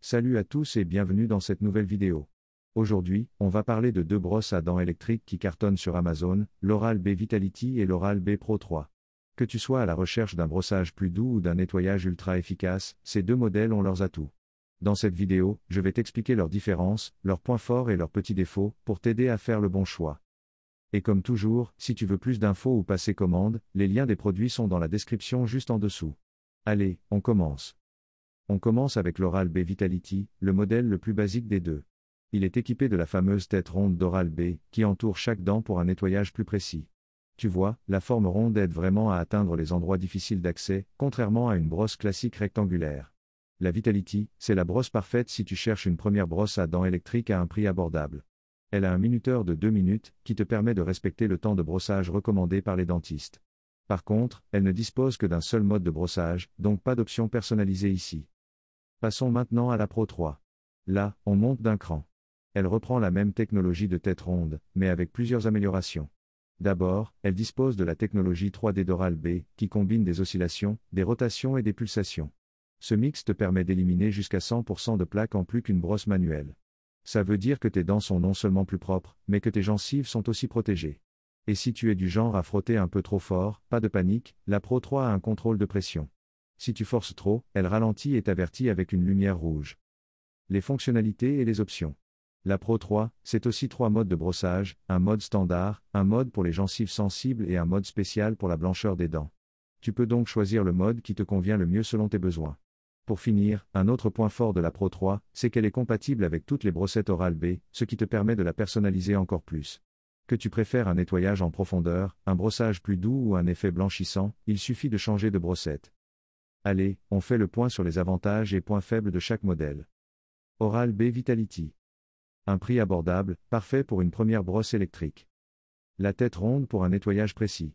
Salut à tous et bienvenue dans cette nouvelle vidéo. Aujourd'hui, on va parler de deux brosses à dents électriques qui cartonnent sur Amazon, l'Oral-B Vitality et l'Oral-B Pro 3. Que tu sois à la recherche d'un brossage plus doux ou d'un nettoyage ultra efficace, ces deux modèles ont leurs atouts. Dans cette vidéo, je vais t'expliquer leurs différences, leurs points forts et leurs petits défauts, pour t'aider à faire le bon choix. Et comme toujours, si tu veux plus d'infos ou passer commande, les liens des produits sont dans la description juste en dessous. Allez, on commence. On commence avec l'Oral-B Vitality, le modèle le plus basique des deux. Il est équipé de la fameuse tête ronde d'Oral-B, qui entoure chaque dent pour un nettoyage plus précis. Tu vois, la forme ronde aide vraiment à atteindre les endroits difficiles d'accès, contrairement à une brosse classique rectangulaire. La Vitality, c'est la brosse parfaite si tu cherches une première brosse à dents électrique à un prix abordable. Elle a un minuteur de 2 minutes, qui te permet de respecter le temps de brossage recommandé par les dentistes. Par contre, elle ne dispose que d'un seul mode de brossage, donc pas d'option personnalisée ici. Passons maintenant à la Pro 3. Là, on monte d'un cran. Elle reprend la même technologie de tête ronde, mais avec plusieurs améliorations. D'abord, elle dispose de la technologie 3D d'Oral-B, qui combine des oscillations, des rotations et des pulsations. Ce mix te permet d'éliminer jusqu'à 100% de plaques en plus qu'une brosse manuelle. Ça veut dire que tes dents sont non seulement plus propres, mais que tes gencives sont aussi protégées. Et si tu es du genre à frotter un peu trop fort, pas de panique, la Pro 3 a un contrôle de pression. Si tu forces trop, elle ralentit et t'avertit avec une lumière rouge. Les fonctionnalités et les options. La Pro 3, c'est aussi 3 modes de brossage, un mode standard, un mode pour les gencives sensibles et un mode spécial pour la blancheur des dents. Tu peux donc choisir le mode qui te convient le mieux selon tes besoins. Pour finir, un autre point fort de la Pro 3, c'est qu'elle est compatible avec toutes les brossettes Oral-B, ce qui te permet de la personnaliser encore plus. Que tu préfères un nettoyage en profondeur, un brossage plus doux ou un effet blanchissant, il suffit de changer de brossette. Allez, on fait le point sur les avantages et points faibles de chaque modèle. Oral-B Vitality. Un prix abordable, parfait pour une première brosse électrique. La tête ronde pour un nettoyage précis.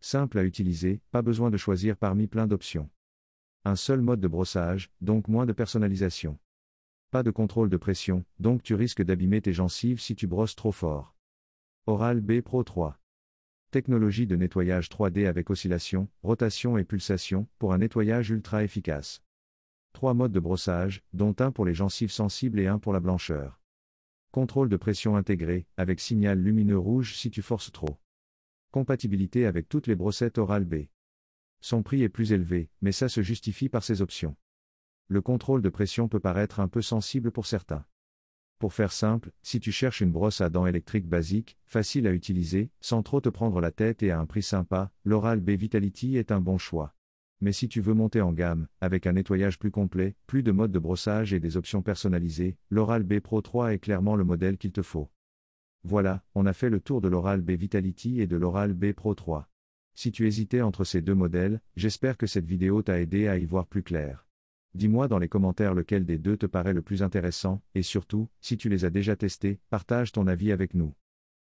Simple à utiliser, pas besoin de choisir parmi plein d'options. Un seul mode de brossage, donc moins de personnalisation. Pas de contrôle de pression, donc tu risques d'abîmer tes gencives si tu brosses trop fort. Oral-B Pro 3. Technologie de nettoyage 3D avec oscillation, rotation et pulsation, pour un nettoyage ultra efficace. 3 modes de brossage, dont un pour les gencives sensibles et un pour la blancheur. Contrôle de pression intégré, avec signal lumineux rouge si tu forces trop. Compatibilité avec toutes les brossettes Oral-B. Son prix est plus élevé, mais ça se justifie par ses options. Le contrôle de pression peut paraître un peu sensible pour certains. Pour faire simple, si tu cherches une brosse à dents électrique basique, facile à utiliser, sans trop te prendre la tête et à un prix sympa, l'Oral-B Vitality est un bon choix. Mais si tu veux monter en gamme, avec un nettoyage plus complet, plus de modes de brossage et des options personnalisées, l'Oral-B Pro 3 est clairement le modèle qu'il te faut. Voilà, on a fait le tour de l'Oral-B Vitality et de l'Oral-B Pro 3. Si tu hésitais entre ces deux modèles, j'espère que cette vidéo t'a aidé à y voir plus clair. Dis-moi dans les commentaires lequel des deux te paraît le plus intéressant, et surtout, si tu les as déjà testés, partage ton avis avec nous.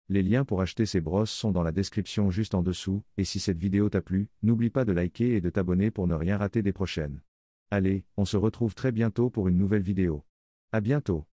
Les liens pour acheter ces brosses sont dans la description juste en dessous, et si cette vidéo t'a plu, n'oublie pas de liker et de t'abonner pour ne rien rater des prochaines. Allez, on se retrouve très bientôt pour une nouvelle vidéo. À bientôt.